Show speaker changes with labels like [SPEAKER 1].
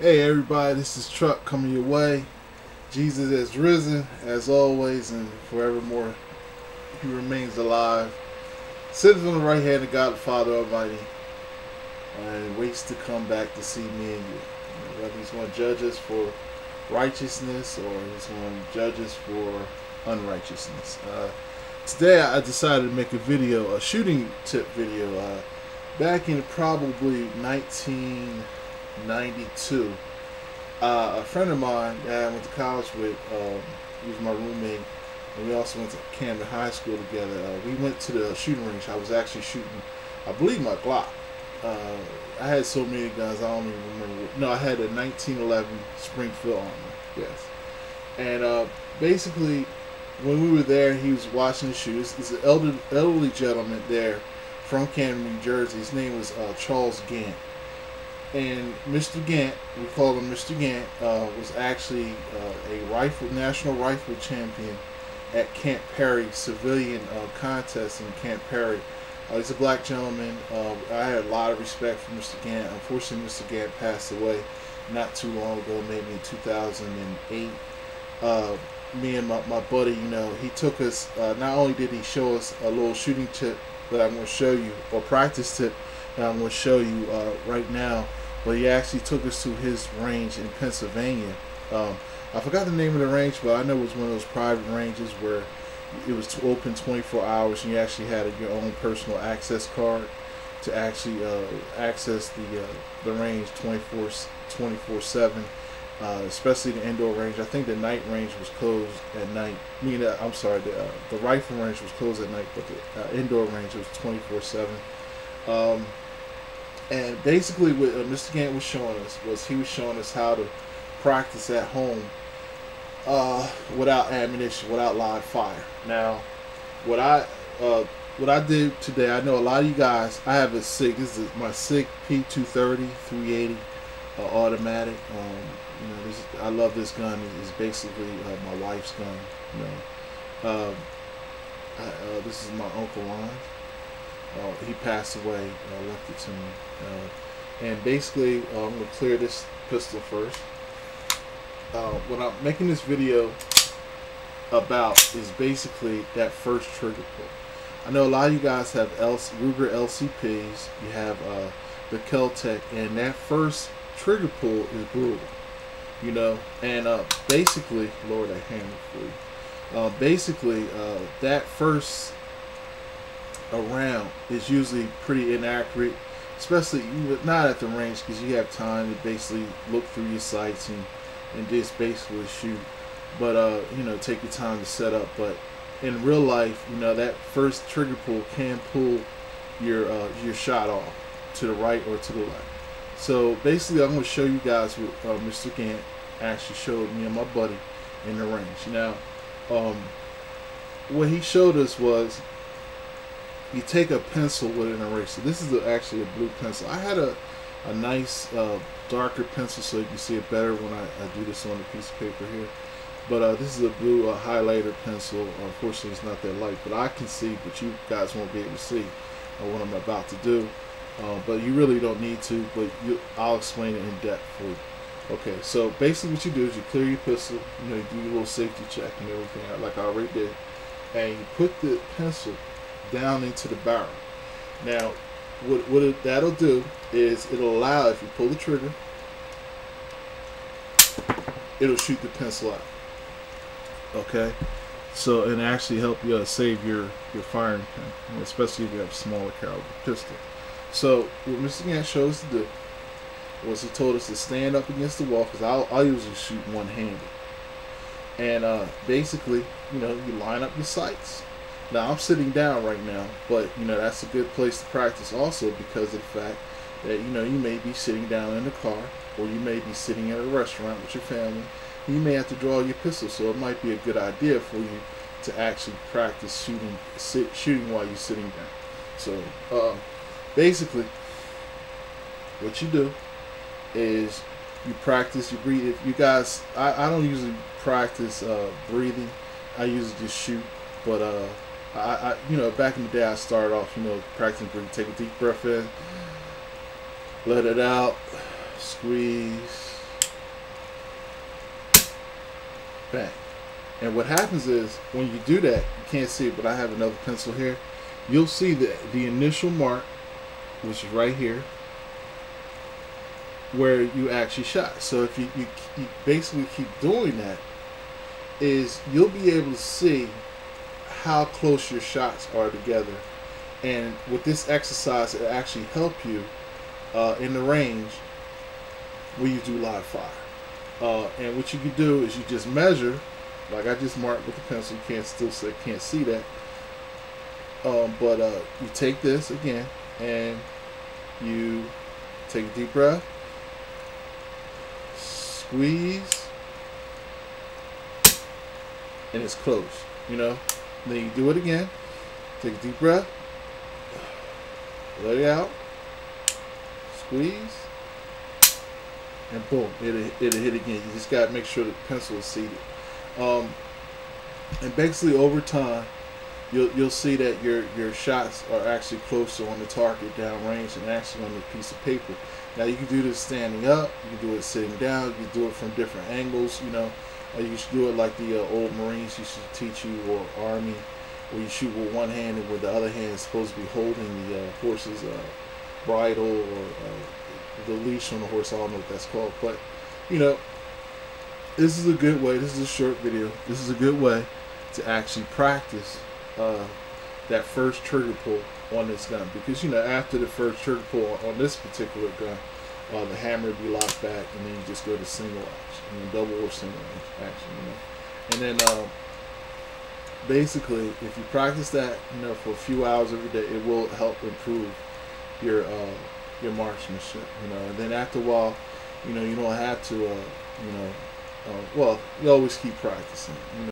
[SPEAKER 1] Hey everybody, this is Truck coming your way. Jesus has risen, as always, and forevermore he remains alive. Sits on the right hand of God the Father Almighty, and waits to come back to see me and you. Whether he's going to judge us for righteousness or he's going to judge us for unrighteousness. Today I decided to make a video, a shooting tip video. Back in probably 1992, a friend of mine that I went to college with, he was my roommate, and we also went to Camden High School together. We went to the shooting range. I was actually shooting, I believe, my Glock. I had so many guns, I don't even remember. No, I had a 1911 Springfield Armor, yes. And basically, when we were there, he was watching the shooters. There's an elderly gentleman there from Camden, New Jersey. His name was Charles Gant. And Mr. Gant, we call him Mr. Gant, was actually a national rifle champion at Camp Perry civilian contest in Camp Perry. He's a black gentleman. I had a lot of respect for Mr. Gant. Unfortunately, Mr. Gant passed away not too long ago, maybe in 2008. Me and my buddy, you know, he took us, not only did he show us a little shooting tip that I'm going to show you, or practice tip that I'm going to show you right now, but he actually took us to his range in Pennsylvania. I forgot the name of the range, but I know it was one of those private ranges where it was open 24 hours and you actually had your own personal access card to actually access the range 24/7. Especially the indoor range. I think the night range was closed at night. I'm sorry, the rifle range was closed at night, but the indoor range was 24/7. And basically, what Mr. Gant was showing us was he was showing us how to practice at home without ammunition, without live fire. Now, what I did today, I know a lot of you guys. I have a Sig. This is my Sig P230 380 automatic. You know, I love this gun. It's basically my wife's gun. You know, this is my Uncle Ron. He passed away. Left it to me. And basically, I'm gonna clear this pistol first. What I'm making this video about is basically that first trigger pull. I know a lot of you guys have Ruger LCPs. You have the Kel Tec, and that first trigger pull is brutal. You know, and basically, Lord, I hammer for you. Basically, that first round is usually pretty inaccurate, especially not at the range, because you have time to basically look through your sights and just basically shoot. But you know, take your time to set up. But in real life, you know, that first trigger pull can pull your shot off to the right or to the left. So basically, I'm going to show you guys what Mr. Gant actually showed me and my buddy in the range. Now, what he showed us was you take a pencil with an eraser. This is actually a blue pencil. I had a nice darker pencil so you can see it better when I do this on a piece of paper here. But this is a blue highlighter pencil. Unfortunately, it's not that light, but I can see, but you guys won't be able to see what I'm about to do. But you really don't need to, but I'll explain it in depth for you. Okay, so basically what you do is you clear your pistol, you know, you do your little safety check and everything like I already did, and you put the pencil down into the barrel. Now, that'll do is it'll allow, if you pull the trigger, it'll shoot the pencil out. Okay, so and actually help you save your firing pin, especially if you have a smaller caliber pistol. So what Mr. Gant showed us to do was he told us to stand up against the wall, because I'll usually shoot one-handed. And basically, you know, you line up your sights. Now I'm sitting down right now, but you know, that's a good place to practice also, because of the fact that, you know, you may be sitting down in the car, or you may be sitting at a restaurant with your family. You may have to draw your pistol, so it might be a good idea for you to actually practice shooting while you're sitting down. So basically, what you do is you practice, you breathe. If you guys, I don't usually practice breathing. I usually just shoot. But I you know, back in the day, I started off, you know, practicing breathing. Take a deep breath in, let it out, squeeze, bang. And what happens is when you do that, you can't see it, but I have another pencil here. You'll see the initial mark, which is right here, where you actually shot. So if you basically keep doing that, is you'll be able to see how close your shots are together. And with this exercise, it actually help you in the range where you do live fire. And what you can do is you just measure, like I just marked with the pencil. You can't see that. But you take this again and you take a deep breath, squeeze, and it's close, you know. And then you do it again, take a deep breath, let it out, squeeze, and boom, it'll hit again. You just got to make sure the pencil is seated. And basically over time, you'll see that your shots are actually closer on the target downrange and actually on the piece of paper. Now you can do this standing up, you can do it sitting down, you can do it from different angles, you know. You should do it like the old Marines used to teach you, or Army, where you shoot with one hand and with the other hand is supposed to be holding the horse's bridle or the leash on the horse. I don't know what that's called, but you know, this is a good way. This is a short video. This is a good way to actually practice that first trigger pull on this gun, because you know, after the first trigger pull on this particular gun, the hammer will be locked back, and then you just go to single action, you know, double or single action, you know. And then basically, if you practice that, you know, for a few hours every day, it will help improve your marksmanship, you know. And then after a while, you know, you don't have to, you know, well, you always keep practicing, you know.